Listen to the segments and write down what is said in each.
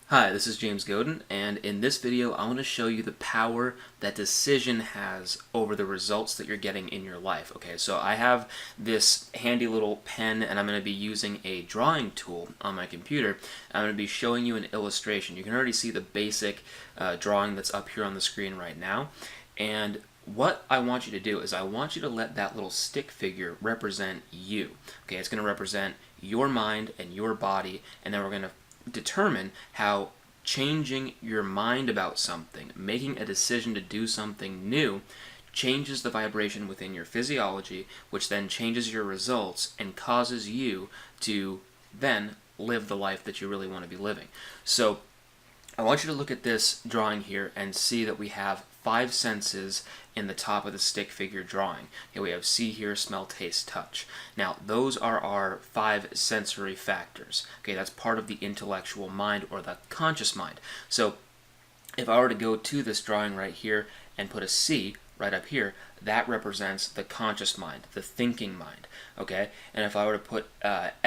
Hi, this is James Godin, and in this video I want to show you the power that decision has over the results that you're getting in your life. Okay, so I have this handy little pen and I'm going to be using a drawing tool on my computer. I'm going to be showing you an illustration. You can already see the basic drawing that's up here on the screen right now, and what I want you to do is I want you to let that little stick figure represent you. Okay, it's going to represent your mind and your body, and then we're going to determine how changing your mind about something, making a decision to do something new, changes the vibration within your physiology, which then changes your results and causes you to then live the life that you really want to be living. So I want you to look at this drawing here and see that we have 5 senses in the top of the stick figure drawing. Okay, we have see, hear, smell, taste, touch. Now, those are our 5 sensory factors. Okay, that's part of the intellectual mind or the conscious mind. So, if I were to go to this drawing right here and put a C right up here, that represents the conscious mind, the thinking mind, okay? And if I were to put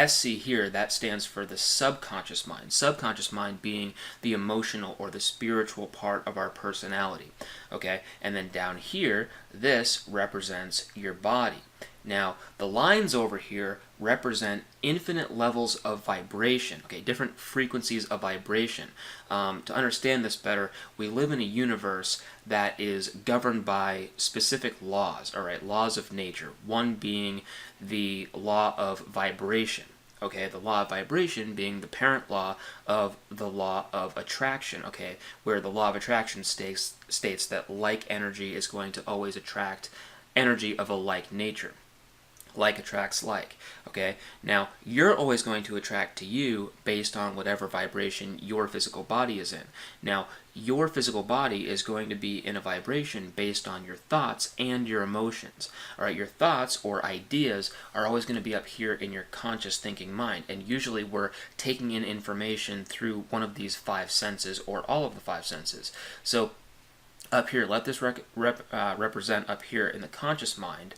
SC here, that stands for the subconscious mind being the emotional or the spiritual part of our personality, okay? And then down here, this represents your body. Now, the lines over here represent infinite levels of vibration, okay, different frequencies of vibration. To understand this better, we live in a universe that is governed by specific laws, all right, laws of nature, one being the law of vibration. Okay, the law of vibration being the parent law of the law of attraction, okay, where the law of attraction states that like energy is going to always attract energy of a like nature. Like attracts like, okay? Now, you're always going to attract to you based on whatever vibration your physical body is in. Now, your physical body is going to be in a vibration based on your thoughts and your emotions. All right, your thoughts or ideas are always going to be up here in your conscious thinking mind, and usually we're taking in information through one of these 5 senses or all of the 5 senses. So, up here, let this represent up here in the conscious mind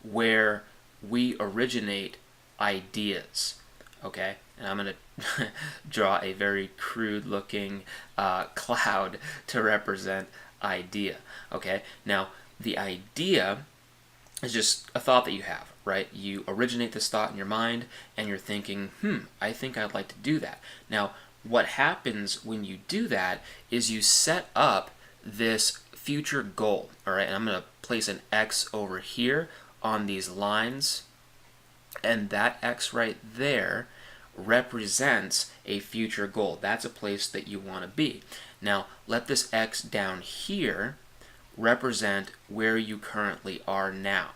where we originate ideas, okay? And I'm going to draw a very crude looking cloud to represent idea, okay? Now, the idea is just a thought that you have, right? You originate this thought in your mind and you're thinking, I think I'd like to do that. Now, what happens when you do that is you set up this future goal, all right? And I'm going to place an X over here on these lines, and that X right there represents a future goal. That's a place that you want to be. Now, let this X down here represent where you currently are now,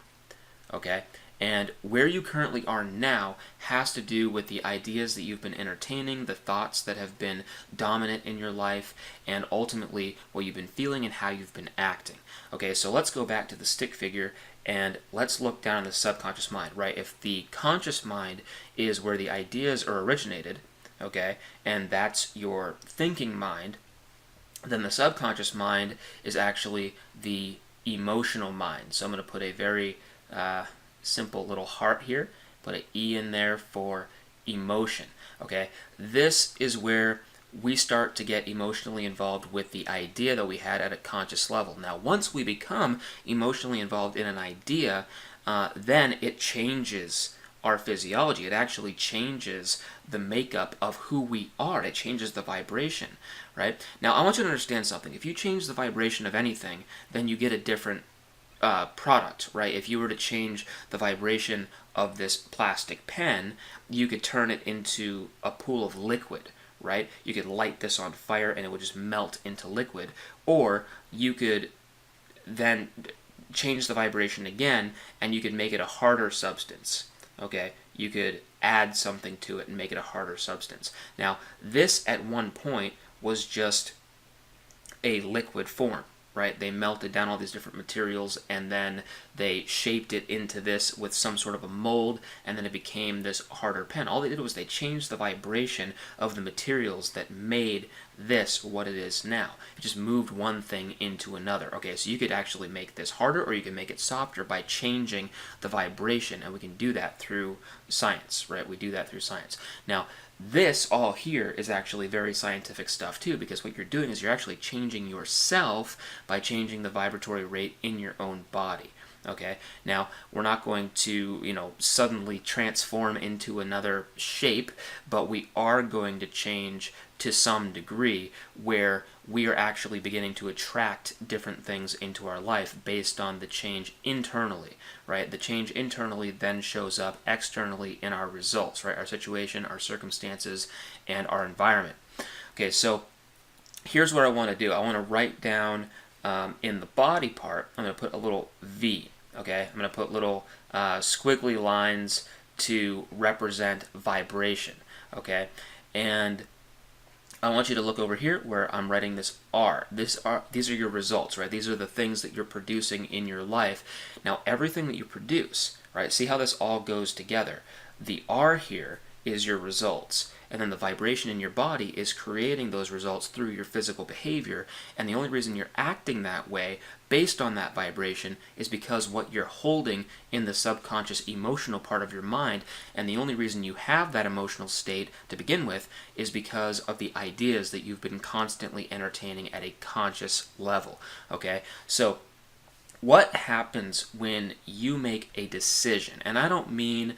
okay? And where you currently are now has to do with the ideas that you've been entertaining, the thoughts that have been dominant in your life, and ultimately what you've been feeling and how you've been acting. Okay, so let's go back to the stick figure and let's look down at the subconscious mind, right? If the conscious mind is where the ideas are originated, okay, and that's your thinking mind, then the subconscious mind is actually the emotional mind. So I'm going to put a very simple little heart here, put an E in there for emotion, okay? This is where we start to get emotionally involved with the idea that we had at a conscious level. Now, once we become emotionally involved in an idea, then it changes our physiology. It actually changes the makeup of who we are. It changes the vibration, right? Now, I want you to understand something. If you change the vibration of anything, then you get a different product, right? If you were to change the vibration of this plastic pen, you could turn it into a pool of liquid, right? You could light this on fire and it would just melt into liquid. Or you could then change the vibration again and you could make it a harder substance, okay? You could add something to it and make it a harder substance. Now, this at one point was just a liquid form, right? They melted down all these different materials and then they shaped it into this with some sort of a mold, and then it became this harder pen. All they did was they changed the vibration of the materials that made this what it is now. It just moved one thing into another. Okay, so you could actually make this harder, or you can make it softer by changing the vibration, and we can do that through science, right? We do that through science. Now, this all here is actually very scientific stuff too, because what you're doing is you're actually changing yourself by changing the vibratory rate in your own body. Okay, now we're not going to, suddenly transform into another shape, but we are going to change to some degree where we are actually beginning to attract different things into our life based on the change internally, right? The change internally then shows up externally in our results, right? Our situation, our circumstances, and our environment. Okay, so here's what I want to do. I want to write down in the body part, I'm going to put a little V, okay? I'm going to put little squiggly lines to represent vibration, okay? And I want you to look over here where I'm writing this R. These are your results, right? These are the things that you're producing in your life. Now, everything that you produce, right? See how this all goes together. The R here is your results, and then the vibration in your body is creating those results through your physical behavior, and the only reason you're acting that way based on that vibration is because what you're holding in the subconscious emotional part of your mind, and the only reason you have that emotional state to begin with is because of the ideas that you've been constantly entertaining at a conscious level, okay? So what happens when you make a decision? And I don't mean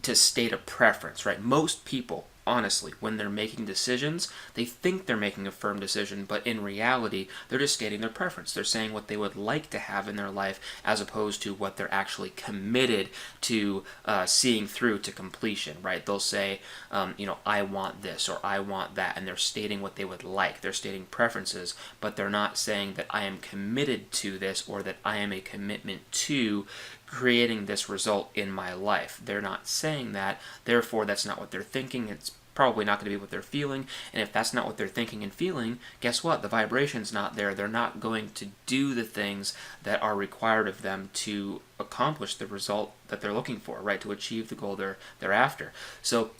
to state a preference, right? Most people, honestly, when they're making decisions, they think they're making a firm decision, but in reality, they're just stating their preference. They're saying what they would like to have in their life as opposed to what they're actually committed to seeing through to completion, right? They'll say, I want this or I want that, and they're stating what they would like. They're stating preferences, but they're not saying that I am committed to this or that I am a commitment to creating this result in my life. They're not saying that, therefore that's not what they're thinking. It's probably not going to be what they're feeling, and if that's not what they're thinking and feeling, guess what? The vibration's not there. They're not going to do the things that are required of them to accomplish the result that they're looking for, right? To achieve the goal they're after. So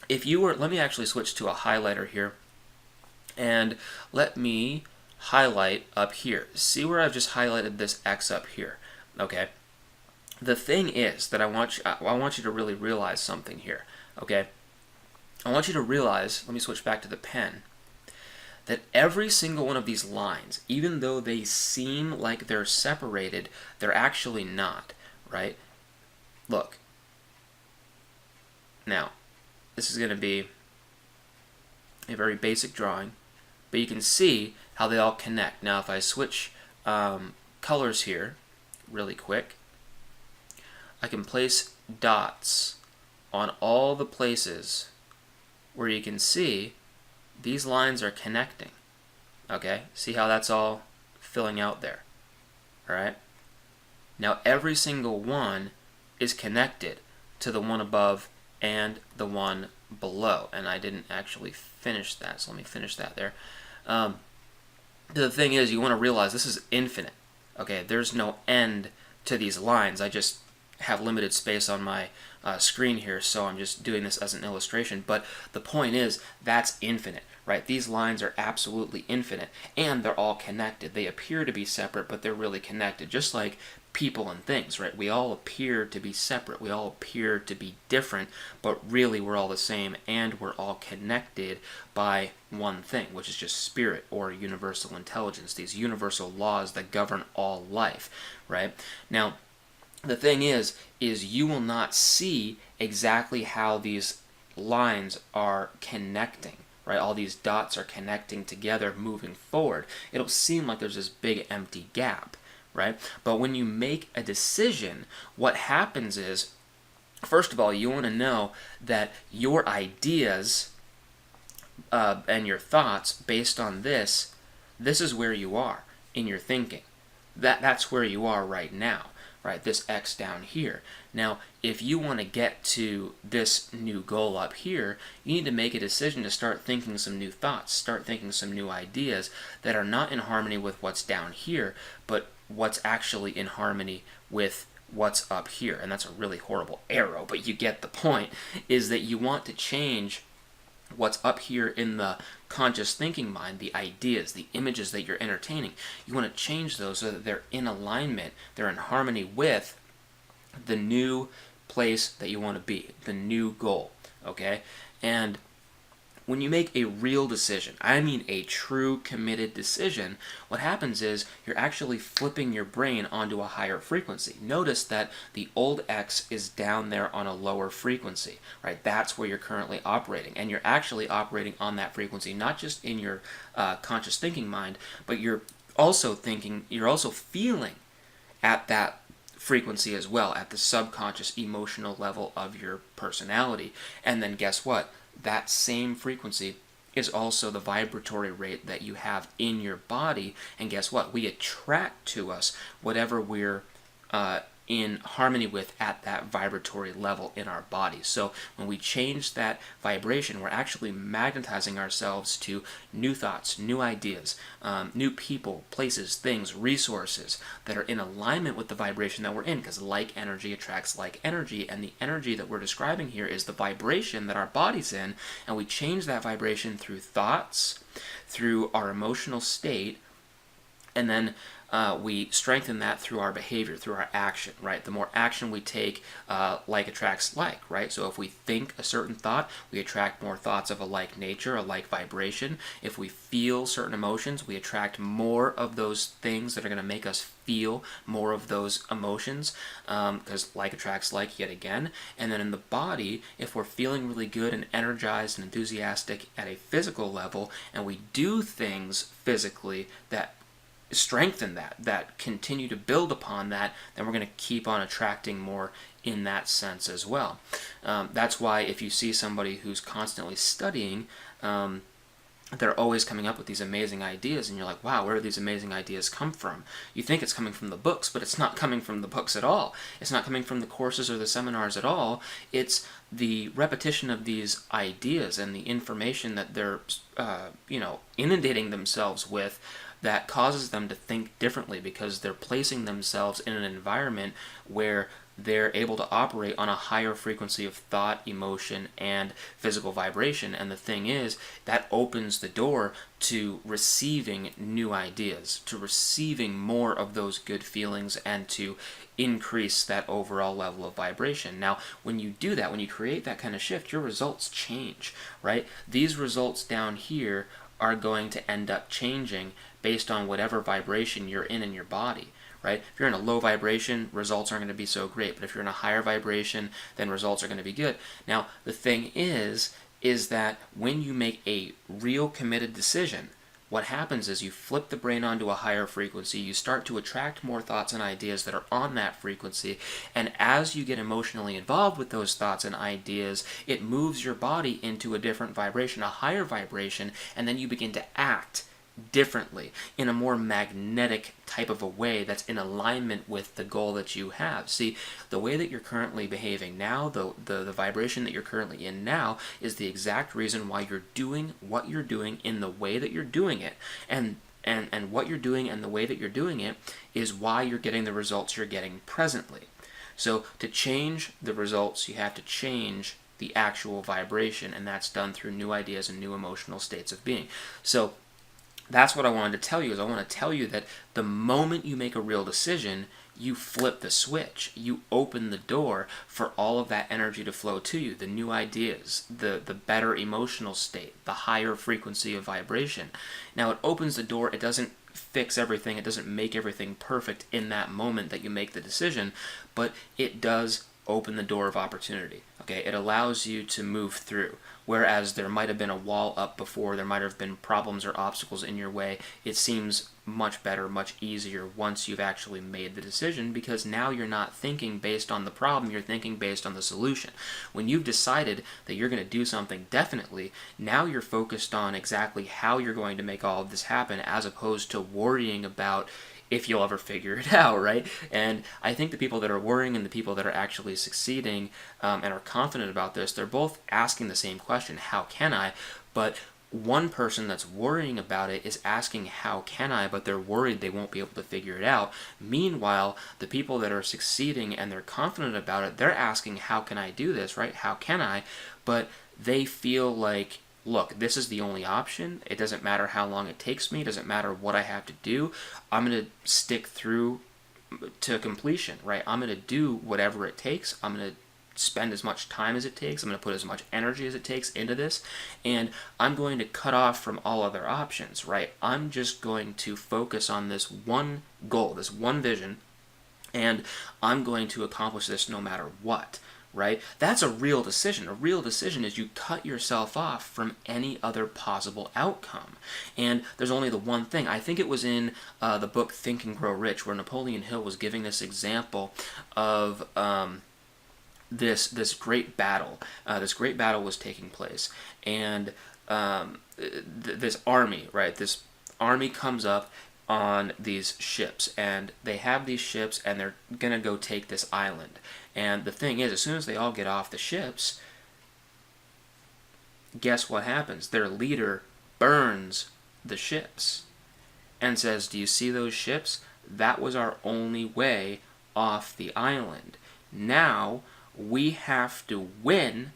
if you were, let me actually switch to a highlighter here, and let me highlight up here. See where I've just highlighted this X up here, okay? The thing is that I want you to really realize something here, okay? I want you to realize, let me switch back to the pen, that every single one of these lines, even though they seem like they're separated, they're actually not, right? Look. Now, this is going to be a very basic drawing, but you can see how they all connect. Now, if I switch colors here really quick, I can place dots on all the places where you can see these lines are connecting. Okay, see how that's all filling out there. All right. Now every single one is connected to the one above and the one below. And I didn't actually finish that, so let me finish that there. The thing is, you want to realize this is infinite. Okay, there's no end to these lines. I just have limited space on my screen here, so I'm just doing this as an illustration, but the point is that's infinite, right? These lines are absolutely infinite, and they're all connected. They appear to be separate, but they're really connected, just like people and things, right? We all appear to be separate, we all appear to be different, but really we're all the same, and we're all connected by one thing, which is just spirit or universal intelligence, these universal laws that govern all life, right? Now, the thing is you will not see exactly how these lines are connecting, right? All these dots are connecting together, moving forward. It'll seem like there's this big empty gap, right? But when you make a decision, what happens is, first of all, you want to know that your ideas and your thoughts based on this is where you are in your thinking. That's where you are right now. Right, this X down here. Now, if you want to get to this new goal up here, you need to make a decision to start thinking some new thoughts, start thinking some new ideas that are not in harmony with what's down here, but what's actually in harmony with what's up here. And that's a really horrible arrow, but you get the point, is that you want to change what's up here in the conscious thinking mind, the ideas, the images that you're entertaining. You want to change those so that they're in alignment, they're in harmony with the new place that you want to be, the new goal, okay? And when you make a real decision, I mean a true committed decision, what happens is you're actually flipping your brain onto a higher frequency. Notice that the old X is down there on a lower frequency, right? That's where you're currently operating. And you're actually operating on that frequency, not just in your conscious thinking mind, but you're also feeling at that frequency as well, at the subconscious emotional level of your personality. And then guess what? That same frequency is also the vibratory rate that you have in your body. And guess what? We attract to us whatever we're in harmony with at that vibratory level in our body. So when we change that vibration, we're actually magnetizing ourselves to new thoughts, new ideas, new people, places, things, resources that are in alignment with the vibration that we're in, because like energy attracts like energy, and the energy that we're describing here is the vibration that our body's in, and we change that vibration through thoughts, through our emotional state, and then we strengthen that through our behavior, through our action, right? The more action we take, like attracts like, right? So if we think a certain thought, we attract more thoughts of a like nature, a like vibration. If we feel certain emotions, we attract more of those things that are going to make us feel more of those emotions, because like attracts like yet again. And then in the body, if we're feeling really good and energized and enthusiastic at a physical level, and we do things physically that strengthen that continue to build upon that, then we're going to keep on attracting more in that sense as well. That's why if you see somebody who's constantly studying, they're always coming up with these amazing ideas, and you're like, wow, where do these amazing ideas come from? You think it's coming from the books, but it's not coming from the books at all. It's not coming from the courses or the seminars at all. It's the repetition of these ideas and the information that they're inundating themselves with that causes them to think differently, because they're placing themselves in an environment where they're able to operate on a higher frequency of thought, emotion, and physical vibration. And the thing is, that opens the door to receiving new ideas, to receiving more of those good feelings, and to increase that overall level of vibration. Now, when you do that, when you create that kind of shift, your results change, right? These results down here are going to end up changing based on whatever vibration you're in your body, right? If you're in a low vibration, results aren't going to be so great. But if you're in a higher vibration, then results are going to be good. Now, the thing is that when you make a real committed decision, what happens is you flip the brain onto a higher frequency, you start to attract more thoughts and ideas that are on that frequency, and as you get emotionally involved with those thoughts and ideas, it moves your body into a different vibration, a higher vibration, and then you begin to act differently in a more magnetic type of a way that's in alignment with the goal that you have. See, the way that you're currently behaving now, the vibration that you're currently in now, is the exact reason why you're doing what you're doing in the way that you're doing it. And what you're doing and the way that you're doing it is why you're getting the results you're getting presently. So to change the results, you have to change the actual vibration, and that's done through new ideas and new emotional states of being. So that's what I wanted to tell you, is I want to tell you that the moment you make a real decision, you flip the switch. You open the door for all of that energy to flow to you, the new ideas, the better emotional state, the higher frequency of vibration. Now, it opens the door. It doesn't fix everything. It doesn't make everything perfect in that moment that you make the decision, but it does open the door of opportunity. Okay, it allows you to move through. Whereas there might have been a wall up before, there might have been problems or obstacles in your way, it seems much better, much easier once you've actually made the decision, because now you're not thinking based on the problem, you're thinking based on the solution. When you've decided that you're going to do something definitely, now you're focused on exactly how you're going to make all of this happen, as opposed to worrying about if you'll ever figure it out, right? And I think the people that are worrying and the people that are actually succeeding and are confident about this, they're both asking the same question, how can I? But one person that's worrying about it is asking, how can I? But they're worried they won't be able to figure it out. Meanwhile, the people that are succeeding and they're confident about it, they're asking, how can I do this, right? How can I? But they feel like, look, this is the only option. It doesn't matter how long it takes me. It doesn't matter what I have to do. I'm going to stick through to completion, right? I'm going to do whatever it takes. I'm going to spend as much time as it takes. I'm going to put as much energy as it takes into this, and I'm going to cut off from all other options, right? I'm just going to focus on this one goal, this one vision, and I'm going to accomplish this no matter what, right? That's a real decision. A real decision is you cut yourself off from any other possible outcome. And there's only the one thing. I think it was in the book Think and Grow Rich, where Napoleon Hill was giving this example of this great battle. This great battle was taking place, and this army, right? This army comes up on these ships, and they have these ships, and they're gonna go take this island. And the thing is, as soon as they all get off the ships, guess what happens? Their leader burns the ships and says, "Do you see those ships? That was our only way off the island. Now we have to win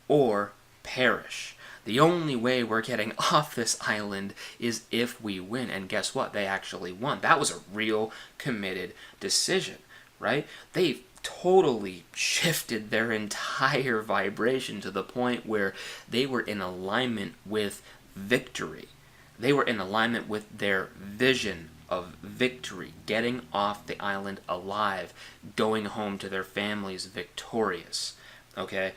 or perish. The only way we're getting off this island is if we win." And guess what? They actually won. That was a real committed decision, right? They totally shifted their entire vibration to the point where they were in alignment with victory. They were in alignment with their vision of victory, getting off the island alive, going home to their families victorious. Okay,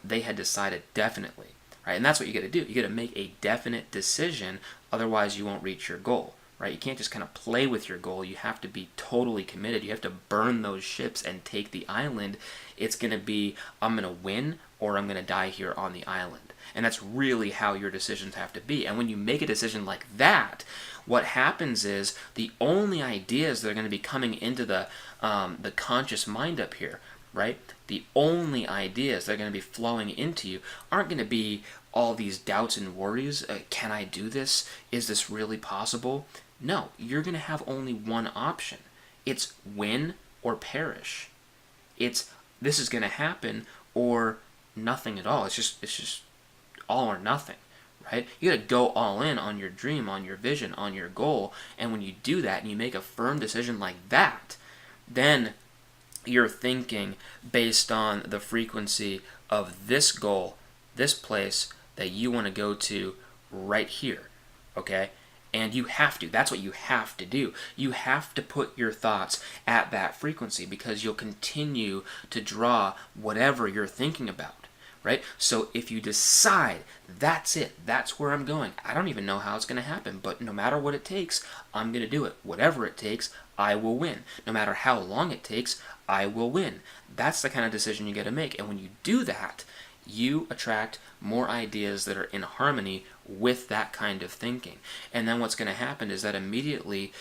they had decided definitely, right? And that's what you got to do. You got to make a definite decision, otherwise you won't reach your goal, right? You can't just kind of play with your goal. You have to be totally committed. You have to burn those ships and take the island. It's going to be, I'm going to win or I'm going to die here on the island. And that's really how your decisions have to be. And when you make a decision like that, what happens is the only ideas that are going to be coming into the conscious mind up here, right? The only ideas that are going to be flowing into you aren't going to be all these doubts and worries. Can I do this? Is this really possible? No, you're going to have only one option. It's win or perish. It's this is going to happen or nothing at all. It's just all or nothing, right? You got to go all in on your dream, on your vision, on your goal. And when you do that and you make a firm decision like that, then you're thinking based on the frequency of this goal, this place that you want to go to right here, okay? And you have to. That's what you have to do. You have to put your thoughts at that frequency because you'll continue to draw whatever you're thinking about. Right? So if you decide, that's it, that's where I'm going. I don't even know how it's going to happen, but no matter what it takes, I'm going to do it. Whatever it takes, I will win. No matter how long it takes, I will win. That's the kind of decision you got to make. And when you do that, you attract more ideas that are in harmony with that kind of thinking. And then what's going to happen is that immediately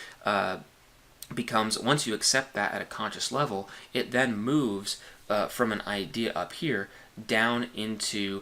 becomes, once you accept that at a conscious level, it then moves from an idea up here down into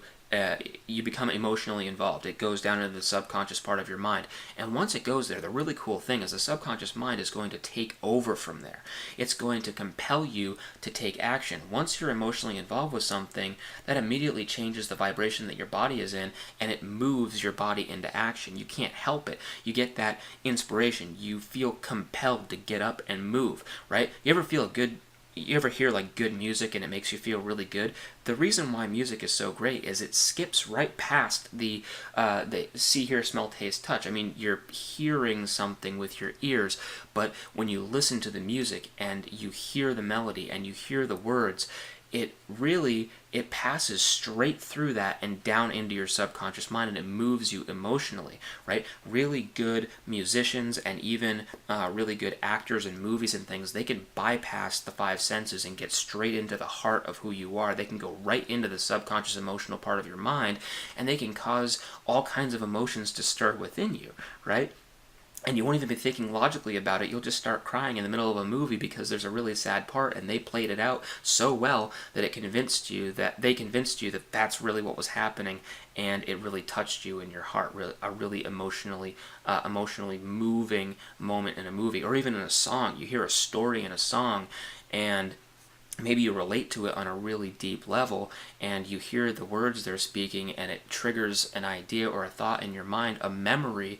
you become emotionally involved. It goes down into the subconscious part of your mind. And once it goes there, the really cool thing is the subconscious mind is going to take over from there. It's going to compel you to take action. Once you're emotionally involved with something, that immediately changes the vibration that your body is in, and it moves your body into action. You can't help it. You get that inspiration. You feel compelled to get up and move, right? You ever hear like good music and it makes you feel really good? The reason why music is so great is it skips right past the see, hear, smell, taste, touch. I mean, you're hearing something with your ears, but when you listen to the music and you hear the melody and you hear the words, it passes straight through that and down into your subconscious mind, and it moves you emotionally, right? Really good musicians and even really good actors in movies and things, they can bypass the five senses and get straight into the heart of who you are. They can go right into the subconscious emotional part of your mind, and they can cause all kinds of emotions to stir within you, right? and you won't even be thinking logically about it. You'll just start crying in the middle of a movie because there's a really sad part, and they played it out so well that they convinced you that that's really what was happening, and it really touched you in your heart. Really, a really emotionally moving moment in a movie, or even in a song. You hear a story in a song, and maybe you relate to it on a really deep level, and you hear the words they're speaking, and it triggers an idea or a thought in your mind, a memory,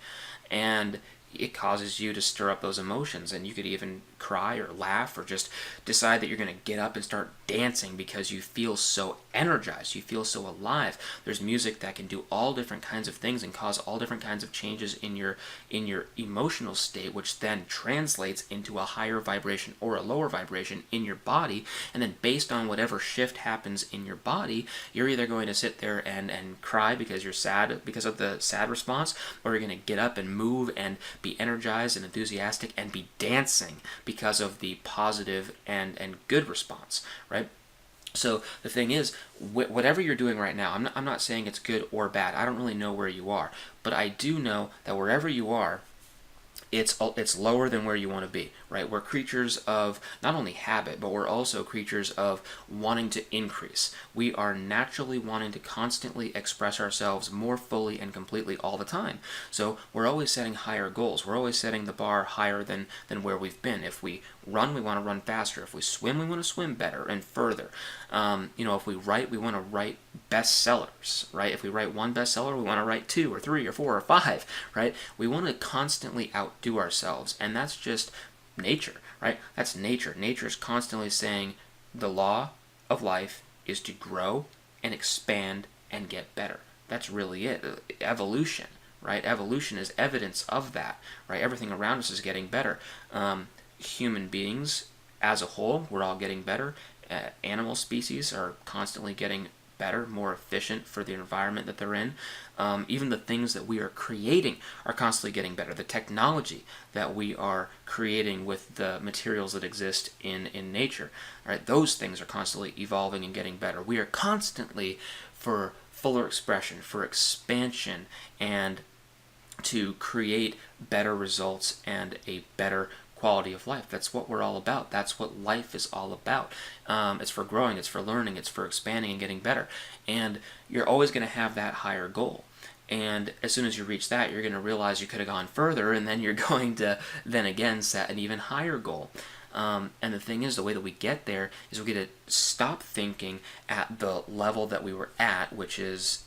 and it causes you to stir up those emotions, and you could even cry or laugh or just decide that you're going to get up and start dancing because you feel so energized, you feel so alive. There's music that can do all different kinds of things and cause all different kinds of changes in your emotional state, which then translates into a higher vibration or a lower vibration in your body. And then based on whatever shift happens in your body, you're either going to sit there and cry because you're sad because of the sad response, or you're going to get up and move and be energized and enthusiastic and be dancing because of the positive and good response, right? So the thing is, whatever you're doing right now, I'm not saying it's good or bad. I don't really know where you are, but I do know that wherever you are, it's lower than where you want to be, right? We're creatures of not only habit, but we're also creatures of wanting to increase. We are naturally wanting to constantly express ourselves more fully and completely all the time. So we're always setting higher goals. We're always setting the bar higher than where we've been. If we run, we want to run faster. If we swim, we want to swim better and further. If we write, we want to write bestsellers, right? If we write one bestseller, we want to write 2 or 3 or 4 or 5, right? We want to constantly outdo ourselves, and that's just nature, right? That's nature. Nature is constantly saying the law of life is to grow and expand and get better. That's really it. Evolution, right? Evolution is evidence of that, right? Everything around us is getting better. Human beings as a whole, we're all getting better. Animal species are constantly getting better, more efficient for the environment that they're in. Even the things that we are creating are constantly getting better. The technology that we are creating with the materials that exist in nature, right? Those things are constantly evolving and getting better. We are constantly for fuller expression, for expansion, and to create better results and a better quality of life. That's what we're all about. That's what life is all about. It's for growing, it's for learning, it's for expanding and getting better. And you're always going to have that higher goal. And as soon as you reach that, you're going to realize you could have gone further, and then you're going to then again set an even higher goal. And the thing is, the way that we get there is we get to stop thinking at the level that we were at, which is,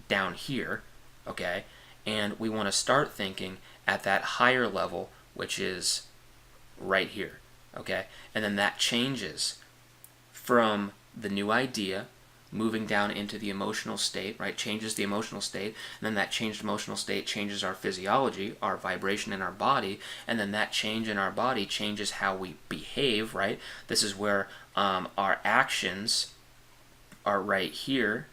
down here, okay? And we want to start thinking at that higher level, which is right here, okay? And then that changes from the new idea moving down into the emotional state, right? Changes the emotional state, and then that changed emotional state changes our physiology, our vibration in our body, and then that change in our body changes how we behave, right? This is where our actions are right here,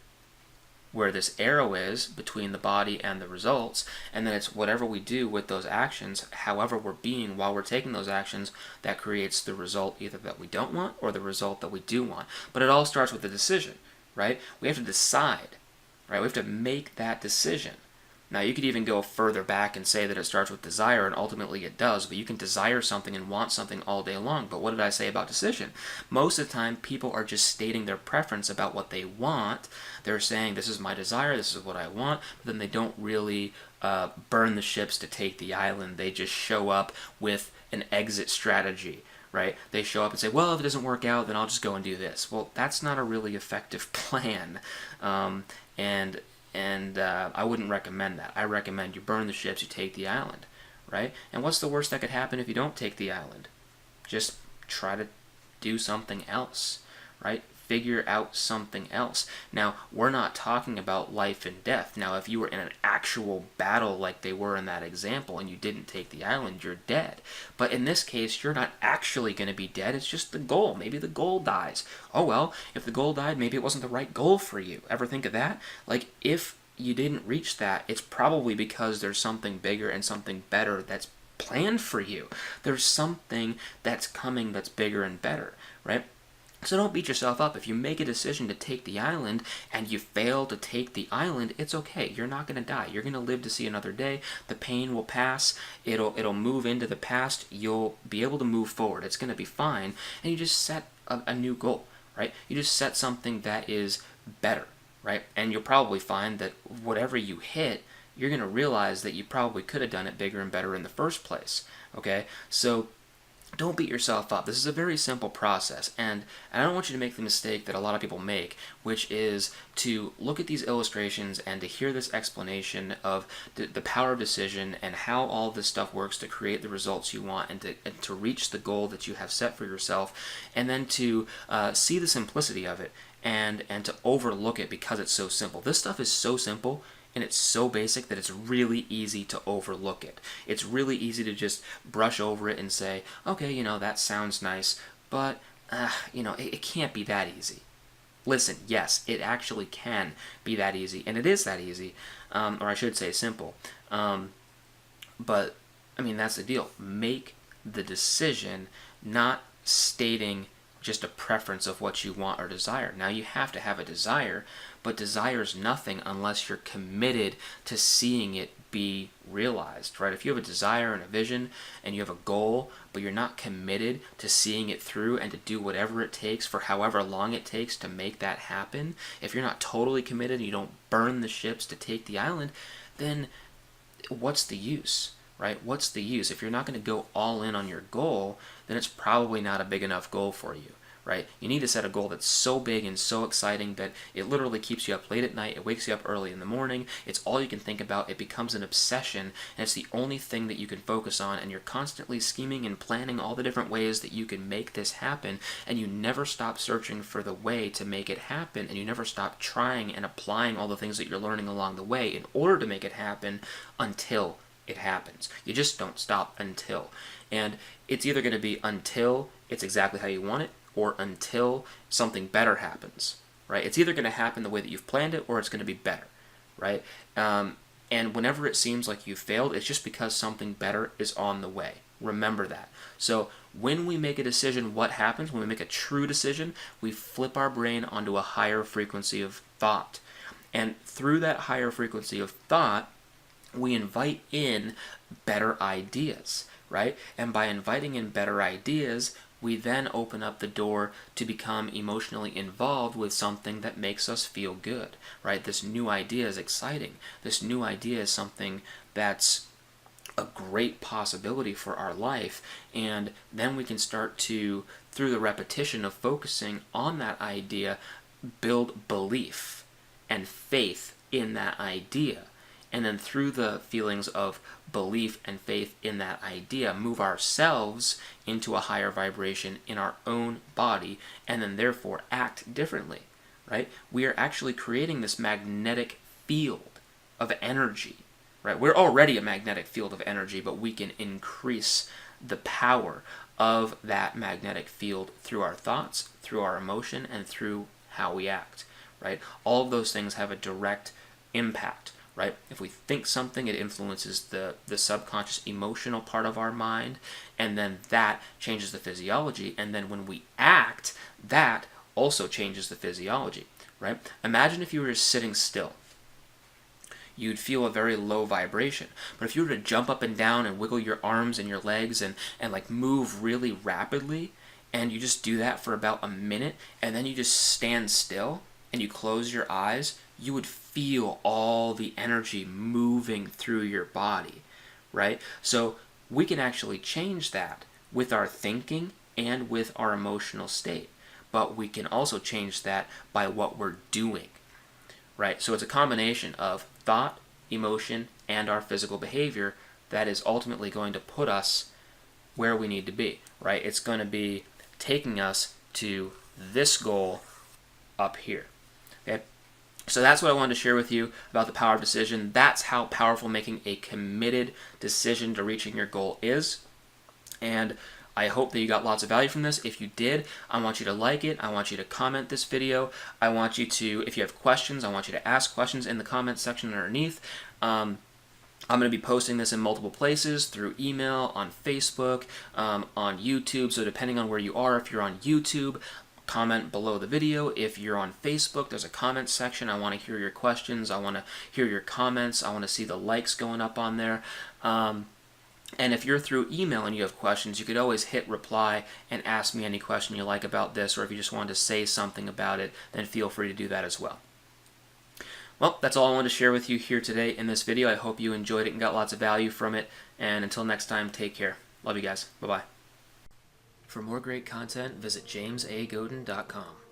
where this arrow is between the body and the results, and then it's whatever we do with those actions, however we're being while we're taking those actions, that creates the result either that we don't want or the result that we do want. But it all starts with a decision, right? We have to decide, right? We have to make that decision. Now, you could even go further back and say that it starts with desire, and ultimately it does, but you can desire something and want something all day long. But what did I say about decision? Most of the time, people are just stating their preference about what they want. They're saying, this is my desire, this is what I want, but then they don't really burn the ships to take the island. They just show up with an exit strategy, right? They show up and say, well, if it doesn't work out, then I'll just go and do this. Well, that's not a really effective plan. And I wouldn't recommend that. I recommend you burn the ships, you take the island, right? And what's the worst that could happen if you don't take the island? Just try to do something else, right? Figure out something else. Now, we're not talking about life and death. Now, if you were in an actual battle like they were in that example and you didn't take the island, you're dead. But in this case, you're not actually going to be dead. It's just the goal. Maybe the goal dies. Oh, well, if the goal died, maybe it wasn't the right goal for you. Ever think of that? Like, if you didn't reach that, it's probably because there's something bigger and something better that's planned for you. There's something that's coming that's bigger and better, right? So don't beat yourself up. If you make a decision to take the island and you fail to take the island, it's okay. You're not going to die. You're going to live to see another day. The pain will pass. It'll move into the past. You'll be able to move forward. It's going to be fine. And you just set a new goal, right? You just set something that is better, right? And you'll probably find that whatever you hit, you're going to realize that you probably could have done it bigger and better in the first place, okay? So don't beat yourself up. This is a very simple process, and I don't want you to make the mistake that a lot of people make, which is to look at these illustrations and to hear this explanation of the power of decision and how all this stuff works to create the results you want and to reach the goal that you have set for yourself, and then to see the simplicity of it and to overlook it because it's so simple. This stuff is so simple and it's so basic that it's really easy to overlook it. It's really easy to just brush over it and say, okay, you know, that sounds nice, but, you know, it can't be that easy. Listen, yes, it actually can be that easy, and it is that easy, or I should say simple. But, I mean, that's the deal. Make the decision, not stating just a preference of what you want or desire. Now, you have to have a desire, but desire is nothing unless you're committed to seeing it be realized, right? If you have a desire and a vision and you have a goal, but you're not committed to seeing it through and to do whatever it takes for however long it takes to make that happen, if you're not totally committed and you don't burn the ships to take the island, then what's the use? Right? What's the use? If you're not going to go all in on your goal, then it's probably not a big enough goal for you, right? You need to set a goal that's so big and so exciting that it literally keeps you up late at night, it wakes you up early in the morning, it's all you can think about, it becomes an obsession, and it's the only thing that you can focus on, and you're constantly scheming and planning all the different ways that you can make this happen, and you never stop searching for the way to make it happen, and you never stop trying and applying all the things that you're learning along the way in order to make it happen until it happens. You just don't stop until. And it's either going to be until it's exactly how you want it or until something better happens, right? It's either going to happen the way that you've planned it or it's going to be better, right? And whenever it seems like you failed, it's just because something better is on the way. Remember that. So when we make a decision, what happens? When we make a true decision, we flip our brain onto a higher frequency of thought. And through that higher frequency of thought, we invite in better ideas, right? And by inviting in better ideas, we then open up the door to become emotionally involved with something that makes us feel good, right? This new idea is exciting. This new idea is something that's a great possibility for our life, and then we can start to, through the repetition of focusing on that idea, build belief and faith in that idea. And then through the feelings of belief and faith in that idea, move ourselves into a higher vibration in our own body, and then therefore act differently, right? We are actually creating this magnetic field of energy, right? We're already a magnetic field of energy, but we can increase the power of that magnetic field through our thoughts, through our emotion, and through how we act, right? All of those things have a direct impact. Right? If we think something, it influences the subconscious emotional part of our mind, and then that changes the physiology, and then when we act, that also changes the physiology, right? Imagine if you were just sitting still. You'd feel a very low vibration. But if you were to jump up and down and wiggle your arms and your legs and like move really rapidly, and you just do that for about a minute, and then you just stand still, and you close your eyes, you would feel all the energy moving through your body, right? So we can actually change that with our thinking and with our emotional state. But we can also change that by what we're doing, right? So it's a combination of thought, emotion, and our physical behavior that is ultimately going to put us where we need to be, right? It's going to be taking us to this goal up here. Okay? So that's what I wanted to share with you about the power of decision. That's how powerful making a committed decision to reaching your goal is. And I hope that you got lots of value from this. If you did, I want you to like it. I want you to comment this video. I want you to, if you have questions, I want you to ask questions in the comment section underneath. I'm going to be posting this in multiple places, through email, on Facebook, on YouTube. So depending on where you are, if you're on YouTube, comment below the video. If you're on Facebook, there's a comment section. I want to hear your questions. I want to hear your comments. I want to see the likes going up on there. And if you're through email and you have questions, you could always hit reply and ask me any question you like about this, or if you just wanted to say something about it, then feel free to do that as well. Well, that's all I wanted to share with you here today in this video. I hope you enjoyed it and got lots of value from it. And until next time, take care. Love you guys. Bye-bye. For more great content, visit jamesagodin.com.